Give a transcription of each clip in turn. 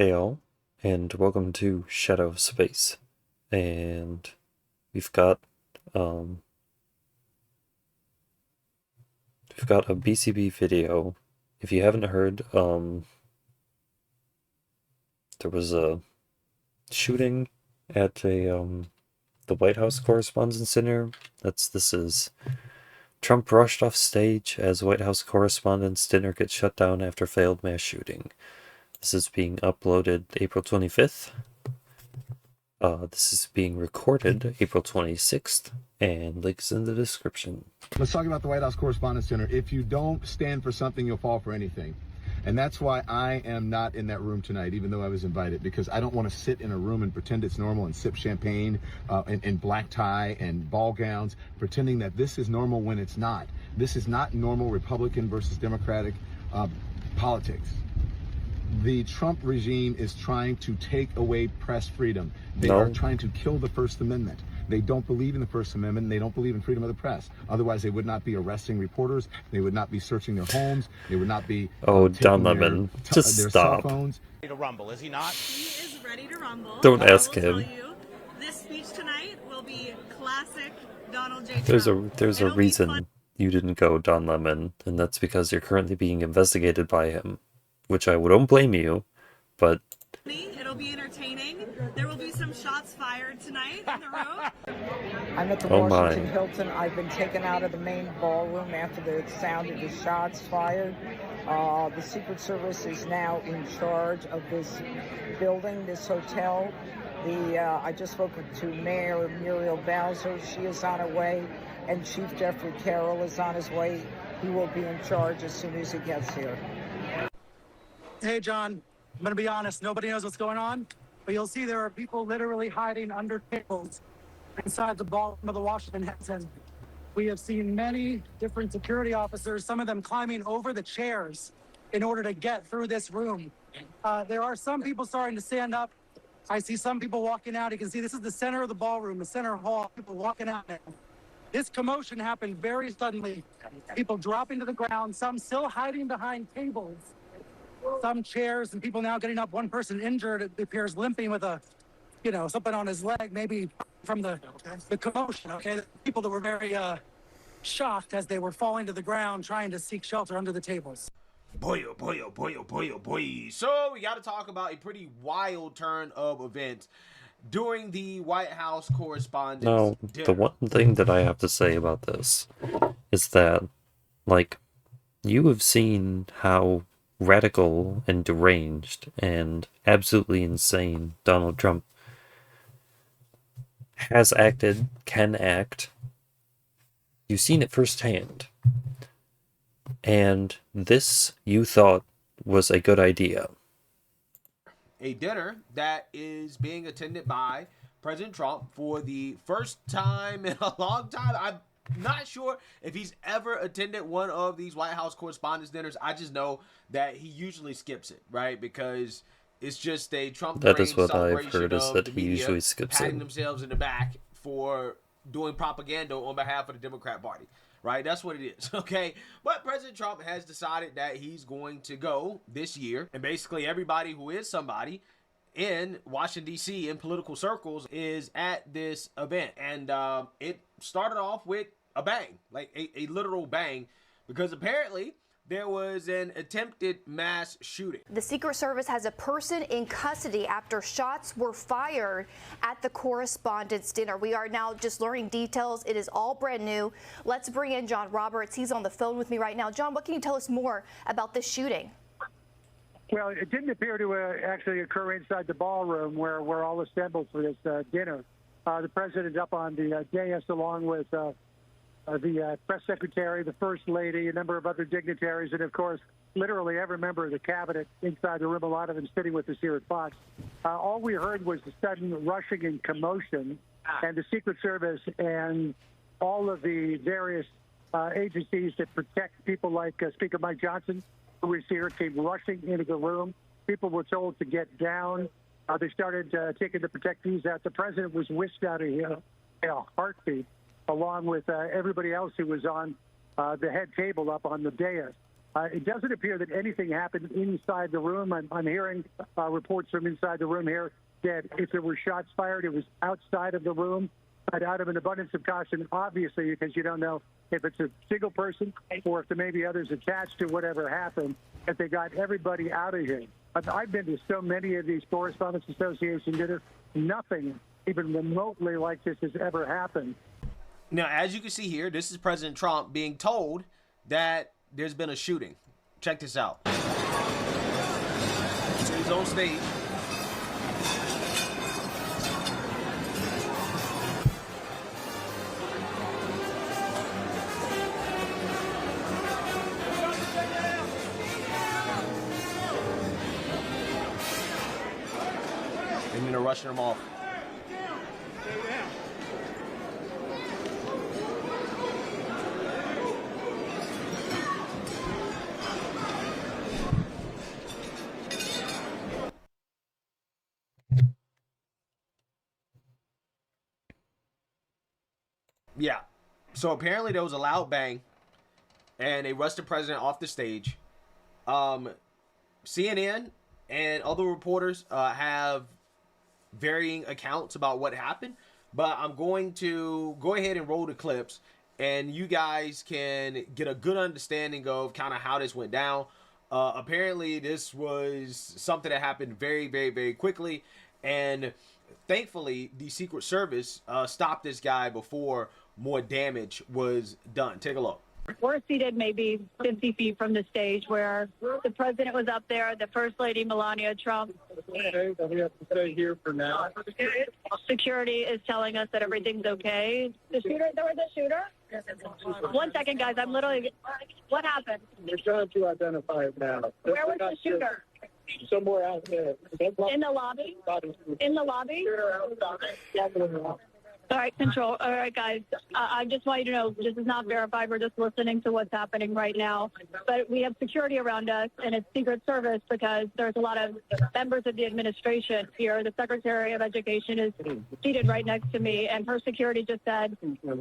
Hey all, and welcome to Shadow Space. And we've got um we've got a BCB video. If you haven't heard, there was a shooting at the White House Correspondence Center. This is Trump rushed off stage as White House Correspondence Dinner gets shut down after failed mass shooting. This is being uploaded April 25th. This is being recorded April 26th, and links in the description. Let's talk about the White House Correspondence Center. If you don't stand for something, you'll fall for anything. And that's why I am not in that room tonight, even though I was invited, because I don't want to sit in a room and pretend it's normal and sip champagne in black tie and ball gowns, pretending that this is normal when it's not. This is not normal Republican versus Democratic politics. The Trump regime is trying to take away press freedom. They are trying to kill the First Amendment. They don't believe in the First Amendment. And they don't believe in freedom of the press. Otherwise, they would not be arresting reporters. They would not be searching their homes. They would not be Don Lemon, just their stop. cell phones. Ready to rumble, is he not? He is ready to rumble. Don't ask I will him. tell you, this speech tonight will be classic Donald J. Trump. There's a It'll be reason you didn't go Don Lemon, and that's because you're currently being investigated by him, which I don't blame you, but It'll be entertaining. There will be some shots fired tonight in the room. I'm at the Washington Hilton. I've been taken out of the main ballroom after the sound of the shots fired. The Secret Service is now in charge of this building, this hotel. I just spoke to Mayor Muriel Bowser. She is on her way, and Chief Jeffrey Carroll is on his way. He will be in charge as soon as he gets here. Hey, John, I'm going to be honest. Nobody knows what's going on, but you'll see there are people literally hiding under tables inside the ballroom of the Washington Hilton. We have seen many different security officers, some of them climbing over the chairs in order to get through this room. There are some people starting to stand up. I see some people walking out. You can see this is the center of the ballroom, the center hall, people walking out now. This commotion happened very suddenly. People dropping to the ground, some still hiding behind tables. Some chairs and people now getting up. One person injured, it appears limping with something on his leg, maybe from the commotion, okay? People that were very shocked as they were falling to the ground, trying to seek shelter under the tables. Boy, oh boy, oh boy, oh boy, oh boy. So we got to talk about a pretty wild turn of events during the White House Correspondence Dinner. The one thing that I have to say about this is that, you have seen how radical and deranged and absolutely insane Donald Trump has acted, can act. You've seen it firsthand. And this, you thought, was a good idea. A dinner that is being attended by President Trump for the first time in a long time. I'm not sure if he's ever attended one of these White House Correspondence Dinners. I just know that he usually skips it, right? Because it's just a Trump That is what I've heard, is that he usually skips patting it. themselves in the back for doing propaganda on behalf of the Democrat Party, right? That's what it is, okay? But President Trump has decided that he's going to go this year, and basically everybody who is somebody in Washington, D.C., in political circles, is at this event. And it started off with a bang, like a literal bang, because apparently there was an attempted mass shooting. The Secret Service has a person in custody after shots were fired at the Correspondence Dinner. We are now just learning details. It is all brand new. Let's bring in John Roberts. He's on the phone with me right now. John, what can you tell us more about this shooting? Well, it didn't appear to actually occur inside the ballroom where we're all assembled for this dinner. The president up on the dais along with the press secretary, the first lady, a number of other dignitaries, and, of course, literally every member of the cabinet inside the room, a lot of them sitting with us here at Fox. All we heard was the sudden rushing and commotion, and the Secret Service and all of the various agencies that protect people like Speaker Mike Johnson, who was here, came rushing into the room. People were told to get down. They started taking the protectees out. The president was whisked out of here in a heartbeat, along with everybody else who was on the head table up on the dais. It doesn't appear that anything happened inside the room. I'm hearing reports from inside the room here that if there were shots fired, it was outside of the room. But out of an abundance of caution, obviously, because you don't know if it's a single person or if there may be others attached to whatever happened, that they got everybody out of here. I've been to so many of these Correspondence Association dinners. Nothing even remotely like this has ever happened. Now, as you can see here, this is President Trump being told that there's been a shooting. Check this out. So he's on stage. And then they're rushing him off. Yeah. So apparently there was a loud bang and they rushed the president off the stage. CNN and other reporters have varying accounts about what happened, but I'm going to go ahead and roll the clips and you guys can get a good understanding of kind of how this went down. Apparently this was something that happened very, very, very quickly, and thankfully the Secret Service stopped this guy before more damage was done. Take a look. We're seated maybe 50 feet from the stage where the president was up there, the First Lady Melania Trump. Okay, we have to stay here for now. Security is telling us that everything's okay. The shooter, there was a shooter? 1 second, guys. I'm literally, what happened? We're trying to identify it now. Where was the shooter? Somewhere out there. In the lobby? In the lobby? All right, control. All right, guys. I just want you to know this is not verified. We're just listening to what's happening right now. But we have security around us, and it's Secret Service because there's a lot of members of the administration here. The Secretary of Education is seated right next to me, and her security just said,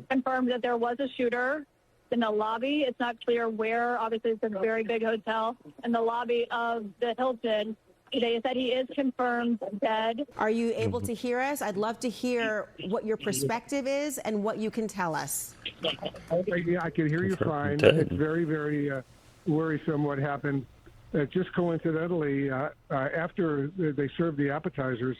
confirmed that there was a shooter in the lobby. It's not clear where. Obviously, it's a very big hotel. In the lobby of the Hilton. They said he is confirmed dead. Are you able to hear us? I'd love to hear what your perspective is and what you can tell us. Yeah, I can hear you fine. It's very, very worrisome what happened. Just coincidentally, after they served the appetizers,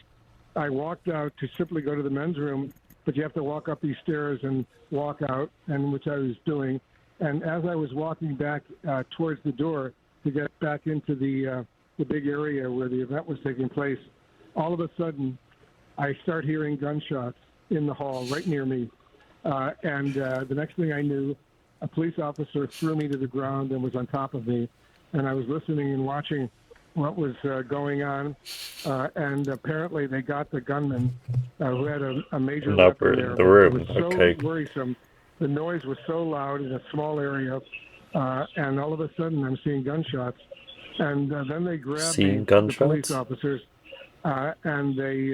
I walked out to simply go to the men's room, but you have to walk up these stairs and walk out, and which I was doing. And as I was walking back towards the door to get back into the big area where the event was taking place, all of a sudden, I start hearing gunshots in the hall right near me. And the next thing I knew, a police officer threw me to the ground and was on top of me. And I was listening and watching what was going on. And apparently they got the gunman who had a major weapon there. The room. It was so Okay. worrisome. The noise was so loud in a small area. And all of a sudden I'm seeing gunshots. And then they grab me, the police officers, and they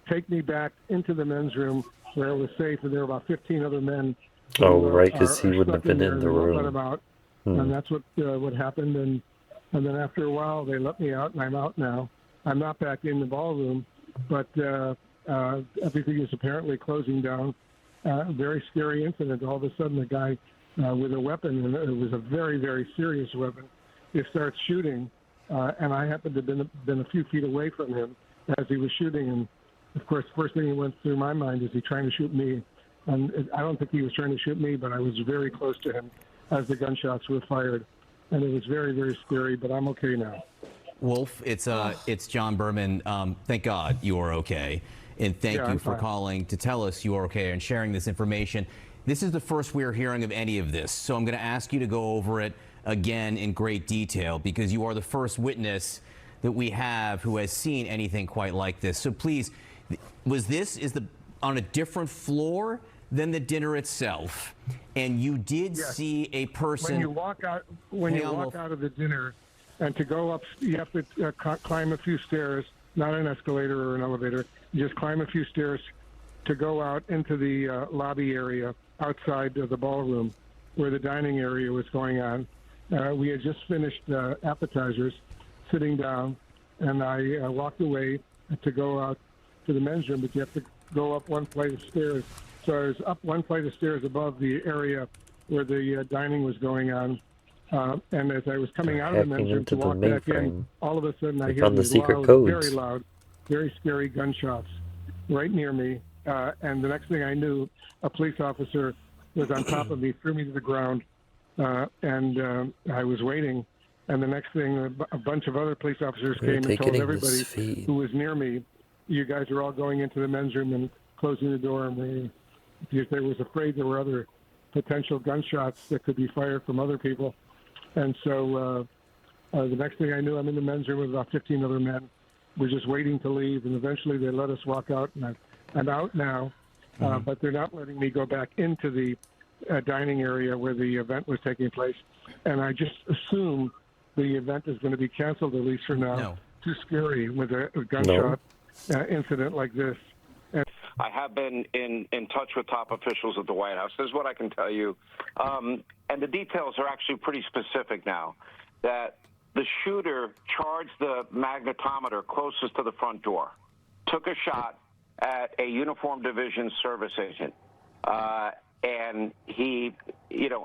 take me back into the men's room where it was safe, and there were about 15 other men. Oh, right, because he wouldn't have been in the room. Let them out, and that's what happened. And then after a while, they let me out, and I'm out now. I'm not back in the ballroom, but everything is apparently closing down. Very scary incident. All of a sudden, a guy with a weapon, and it was a very, very serious weapon, he starts shooting, and I happened to have been a few feet away from him as he was shooting. And, of course, the first thing that went through my mind is he trying to shoot me. And I don't think he was trying to shoot me, but I was very close to him as the gunshots were fired. And it was very, very scary, but I'm okay now. Wolf, it's John Berman. Thank God you are okay. And thank you for calling to tell us you are okay and sharing this information. This is the first we're hearing of any of this, so I'm going to ask you to go over it again in great detail because you are the first witness that we have who has seen anything quite like this. So please, on a different floor than the dinner itself, and you did see a person. When you walk out of the dinner, and to go up, you have to climb a few stairs, not an escalator or an elevator. You just climb a few stairs to go out into the lobby area outside of the ballroom where the dining area was going on. We had just finished appetizers, sitting down, and I walked away to go out to the men's room, but you have to go up one flight of stairs. So I was up one flight of stairs above the area where the dining was going on. And as I was coming out of the men's room to walk back in, all of a sudden I hear these loud, very loud, very scary gunshots right near me. And the next thing I knew, a police officer was on top of me, threw me to the ground, and I was waiting. And the next thing, a bunch of other police officers came and told everybody who was near me, you guys are all going into the men's room and closing the door. And they was afraid there were other potential gunshots that could be fired from other people. And so the next thing I knew, I'm in the men's room with about 15 other men. We're just waiting to leave, and eventually they let us walk out, and I'm out now, but they're not letting me go back into the dining area where the event was taking place. And I just assume the event is going to be canceled, at least for now. No. Too scary with a gunshot incident like this. I have been in touch with top officials at the White House. This is what I can tell you. And the details are actually pretty specific now, that the shooter charged the magnetometer closest to the front door, took a shot at a uniformed division service agent. And he,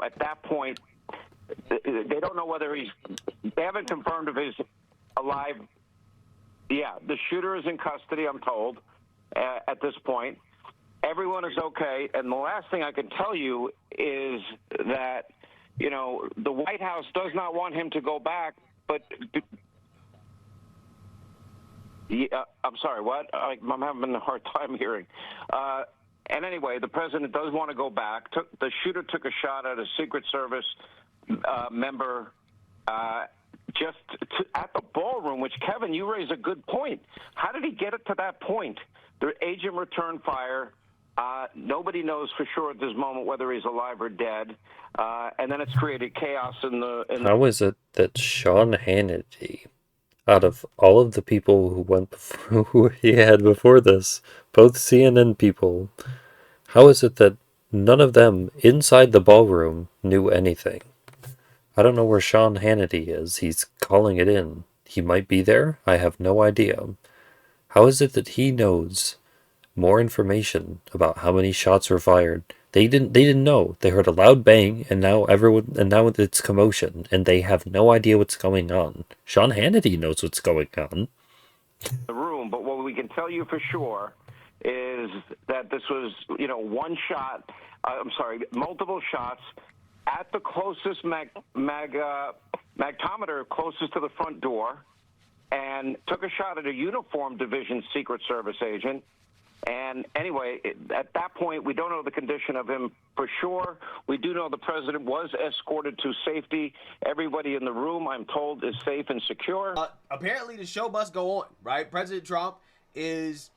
at that point, they don't know whether they haven't confirmed if he's alive. Yeah, the shooter is in custody, I'm told, at this point. Everyone is okay. And the last thing I can tell you is that, the White House does not want him to go back, but I'm sorry, what? I'm having a hard time hearing. And anyway, the president does want to go back. The shooter took a shot at a Secret Service member just at the ballroom, which, Kevin, you raise a good point. How did he get it to that point? The agent returned fire. Nobody knows for sure at this moment whether he's alive or dead. And then it's created chaos in the... How is it that Sean Hannity, out of all of the people who went before, who he had before this, both CNN people, how is it that none of them inside the ballroom knew anything? I don't know where Sean Hannity is. He's calling it in. He might be there. I have no idea. How is it that he knows more information about how many shots were fired? They didn't know. They heard a loud bang, and now it's commotion, and they have no idea what's going on. Sean Hannity knows what's going on. The room, but what we can tell you for sure is that this was, multiple shots at the closest magnetometer closest to the front door, and took a shot at a uniformed division Secret Service agent. And anyway, at that point, we don't know the condition of him for sure. We do know the president was escorted to safety. Everybody in the room, I'm told, is safe and secure. Apparently, the show must go on, right? President Trump is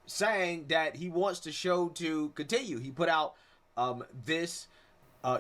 saying that he wants the show to continue. He put out this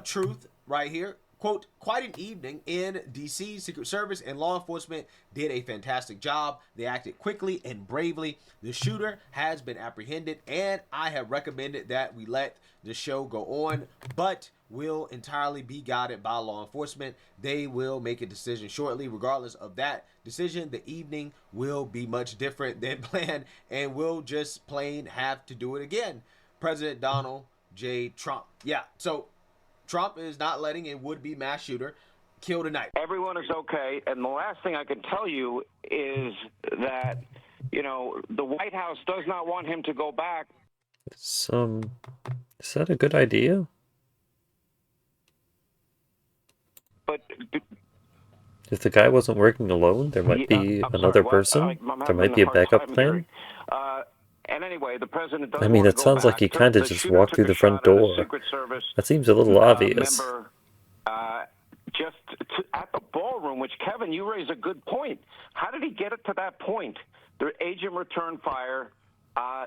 truth right here. Quote, quite an evening in D.C. Secret Service and law enforcement did a fantastic job. They acted quickly and bravely. The shooter has been apprehended, and I have recommended that we let the show go on, but will entirely be guided by law enforcement. They will make a decision shortly. Regardless of that decision, the evening will be much different than planned, and we'll just plain have to do it again. President Donald J. Trump. Yeah, so Trump is not letting a would-be mass shooter kill tonight. Everyone is okay. And the last thing I can tell you is that, the White House does not want him to go back. Is that a good idea? But if the guy wasn't working alone, there might be another person. There might be a backup plan. And anyway, the president does it sounds like he kind of just walked through the front door. That seems a little obvious. Just at the ballroom, which, Kevin, you raise a good point. How did he get it to that point? The agent returned fire.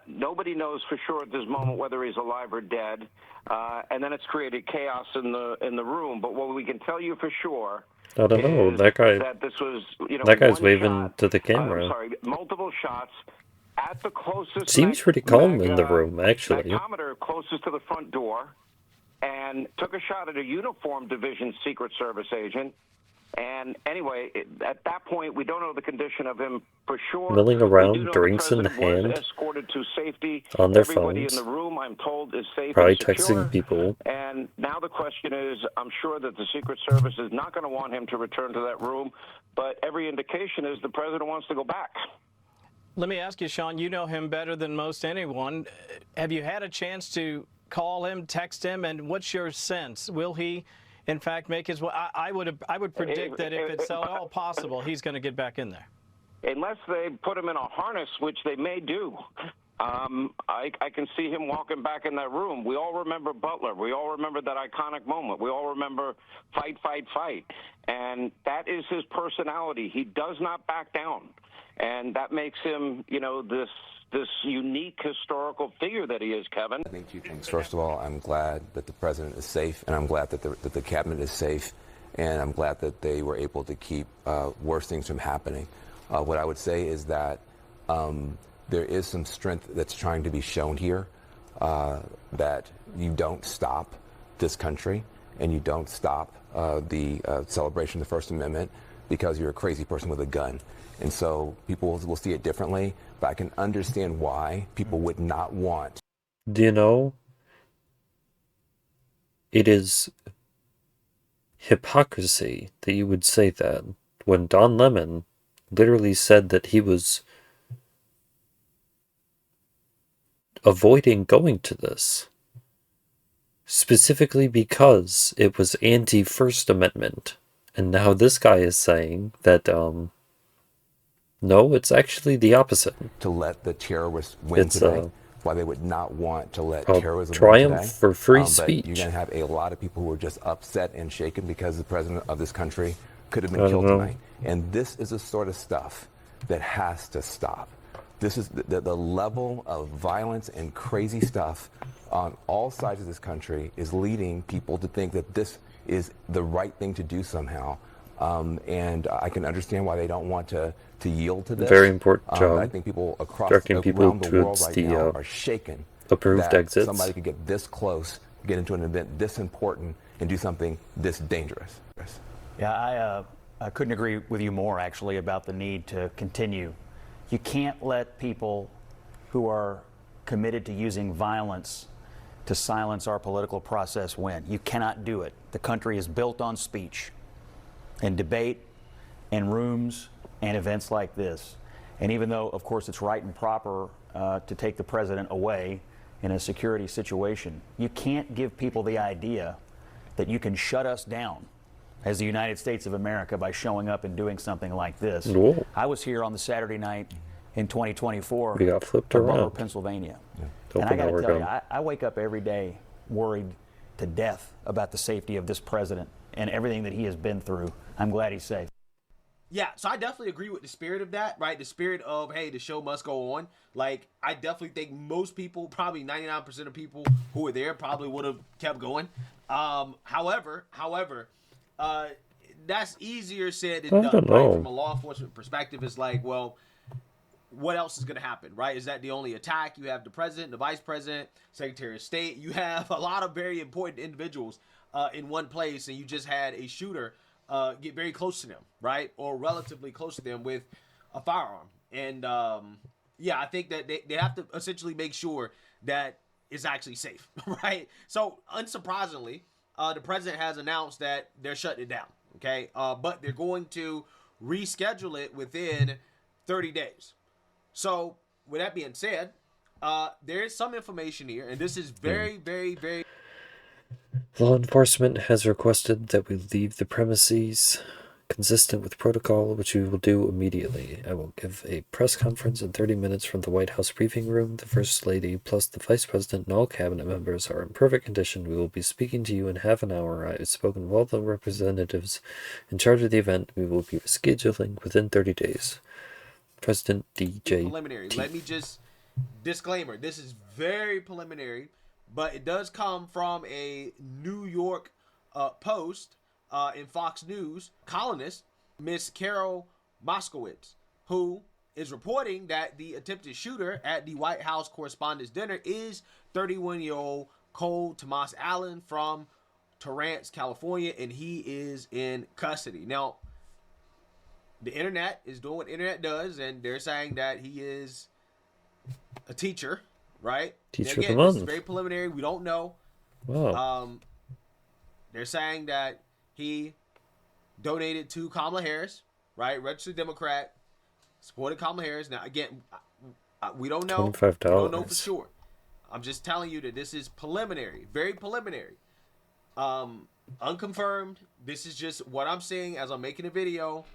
Nobody knows for sure at this moment whether he's alive or dead. And then it's created chaos in the room. But what we can tell you for sure, I don't know. That guy's waving to the camera. Multiple shots at the closest. Seems pretty calm in the room, actually. Magnetometer closest to the front door, and took a shot at a uniformed division Secret Service agent. And anyway, at that point, we don't know the condition of him for sure. Milling We do around, know drinks the in the president was hand, escorted to safety. on their Everybody phones, in the room, I'm told, is safe probably and secure. texting people. And now the question is, I'm sure that the Secret Service is not going to want him to return to that room, but every indication is the president wants to go back. Let me ask you, Sean, you know him better than most anyone. Have you had a chance to call him, text him, and what's your sense? Will he, in fact, make his way? I would predict that if it's at all possible, he's going to get back in there. Unless they put him in a harness, which they may do. I can see him walking back in that room. We all remember Butler. We all remember that iconic moment. We all remember fight, fight, fight. And that is his personality. He does not back down. And that makes him, you know, this unique historical figure that he is, Kevin. I think two things. First of all, I'm glad that the president is safe, and I'm glad that the cabinet is safe, and I'm glad that they were able to keep worse things from happening. What I would say is that there is some strength that's trying to be shown here, that you don't stop this country and you don't stop the celebration of the First Amendment because you're a crazy person with a gun. And so people will see it differently, but I can understand why people would not want. Do you know, it is hypocrisy that you would say that when Don Lemon literally said that he was avoiding going to this specifically because it was anti-First Amendment. And now this guy is saying that, no, it's actually the opposite. To let the terrorists win today, why they would not want to let terrorism triumph win today. For free But speech. you're going to have a lot of people who are just upset and shaken because the president of this country could have been killed tonight. And this is the sort of stuff that has to stop. This is the level of violence and crazy stuff on all sides of this country is leading people to think that this is the right thing to do somehow. And I can understand why they don't want to yield to this. Very important job. I think people across directing people around the world towards right the now are shaken approved that exits. somebody could get this close, get into an event this important, and do something this dangerous. Yeah, I couldn't agree with you more, actually, about the need to continue. You can't let people who are committed to using violence to silence our political process win. You cannot do it. The country is built on speech and debate and rooms and events like this. And even though, of course, it's right and proper to take the president away in a security situation, you can't give people the idea that you can shut us down as the United States of America by showing up and doing something like this. Whoa. I was here on the Saturday night in 2024 We got flipped in Butler, around. Pennsylvania. Yeah. And I got to Open tell you, Oregon. I wake up every day worried to death about the safety of this president and everything that he has been through. I'm glad he's safe. Yeah, so I definitely agree with the spirit of that, right? The spirit of, hey, the show must go on. Like, I definitely think most people, probably 99% of people who were there probably would have kept going. However, that's easier said than done, right? From a law enforcement perspective, it's like, well, what else is going to happen, right? Is that the only attack? You have the president, the vice president, secretary of state. You have a lot of very important individuals in one place, and you just had a shooter get very close to them, right? Or relatively close to them with a firearm. And yeah, I think that they have to essentially make sure that it's actually safe, right? So unsurprisingly, the president has announced that they're shutting it down, okay? But they're going to reschedule it within 30 days. So with that being said, there is some information here, and this is very, very, very... Law enforcement has requested that we leave the premises consistent with protocol, which we will do immediately. I will give a press conference in 30 minutes from the White House briefing room. The First Lady plus the Vice President and all cabinet members are in perfect condition. We will be speaking to you in half an hour. I have spoken with all the representatives in charge of the event. We will be scheduling within 30 days. President DJ. Preliminary. Let me just disclaimer. This is very preliminary, but it does come from a New York Post in Fox News columnist, Miss Carol Moskowitz, who is reporting that the attempted shooter at the White House Correspondence Dinner is 31-year-old Cole Tomas Allen from Torrance, California, and he is in custody. Now, the internet is doing what the internet does, and they're saying that he is a teacher, right? Teacher Again, of the this is month. very preliminary. We don't know. Wow. They're saying that he donated to Kamala Harris, right? Registered Democrat, supported Kamala Harris. Now, again, we don't know. $25. We don't know for sure. I'm just telling you that this is preliminary, very preliminary. Unconfirmed. This is just what I'm seeing as I'm making a video,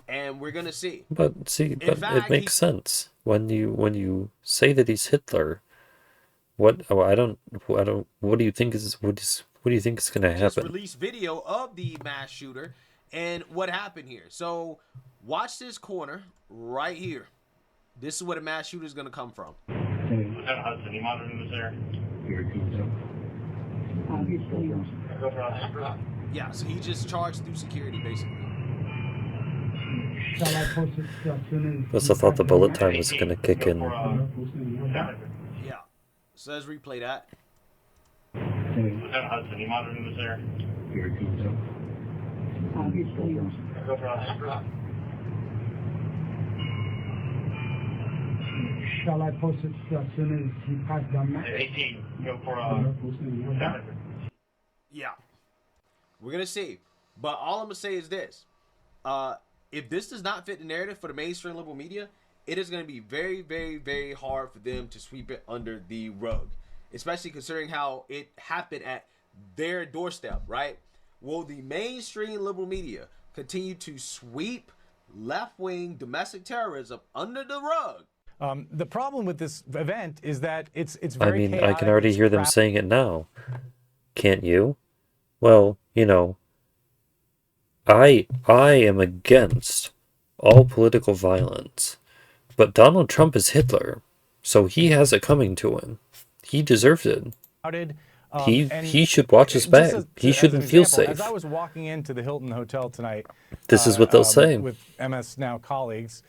and we're gonna see. But see, In but fact, it makes sense when you say that he's Hitler. What? Oh, I don't. What do you think is what do you think is going to Just happen? released video of the mass shooter and what happened here. So watch this corner right here. This is where the mass shooter is going to come from. Lieutenant Hudson, you monitoring this there? Yeah, so he just charged through security, basically. Plus, I thought the bullet time was going to kick in. Yeah. So let's replay that. Lieutenant Hudson, you monitoring this there? Shall I post it as soon as he passed down? 18, go for Yeah. We're going to see. But all I'm going to say is this. If this does not fit the narrative for the mainstream liberal media, it is going to be very, very, very hard for them to sweep it under the rug. Especially considering how it happened at their doorstep, right? Will the mainstream liberal media continue to sweep left-wing domestic terrorism under the rug? The problem with this event is that it's very I mean, chaotic. I can already hear them saying it now. Can't you? Well, you know, I am against all political violence, but Donald Trump is Hitler, so he has it coming to him. He deserves it. He should watch his back. He shouldn't feel safe. As I was walking into the Hilton Hotel tonight, This is what they'll say. With MS Now colleagues,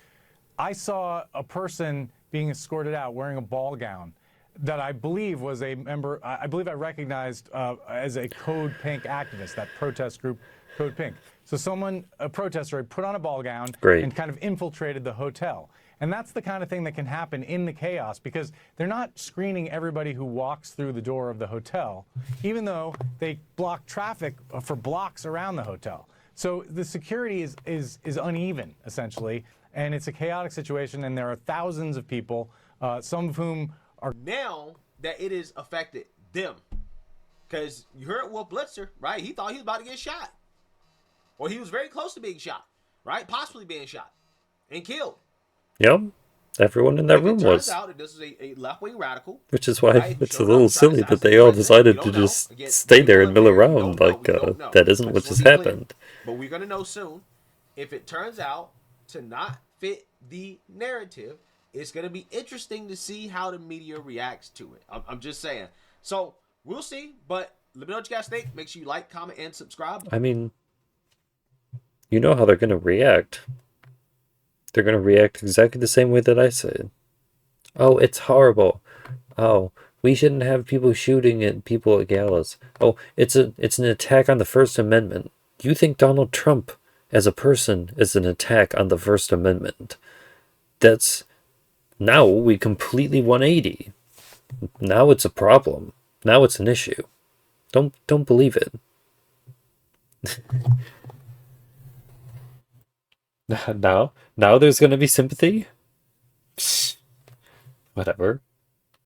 I saw a person being escorted out wearing a ball gown that I believe was a member. I believe I recognized as a Code Pink activist, that protest group, Code Pink. So someone, a protester, had put on a ball gown and kind of infiltrated the hotel. And that's the kind of thing that can happen in the chaos, because they're not screening everybody who walks through the door of the hotel, even though they block traffic for blocks around the hotel. So the security is uneven, essentially, and it's a chaotic situation, and there are thousands of people, some of whom are... Now that it has affected them, because you heard Wolf Blitzer, right? He thought he was about to get shot. Or he was very close to being shot, right? Possibly being shot and killed. Yep. Everyone in that room It was. turns out that this is a left-wing radical. Which is why right? it's a little silly that they all decided to just stay there and mill around like that isn't what just happened. But we're going to know soon. If it turns out to not fit the narrative, it's going to be interesting to see how the media reacts to it. I'm just saying. So we'll see. But let me know what you guys think. Make sure you like, comment, and subscribe. I mean, you know how they're going to react. They're going to react exactly the same way that I said. Oh, it's horrible. Oh, we shouldn't have people shooting at people at galas. Oh, it's an attack on the First Amendment. You think Donald Trump as a person is an attack on the First Amendment? That's... Now we completely 180. Now it's a problem. Now it's an issue. Don't believe it. Now there's going to be sympathy? Whatever.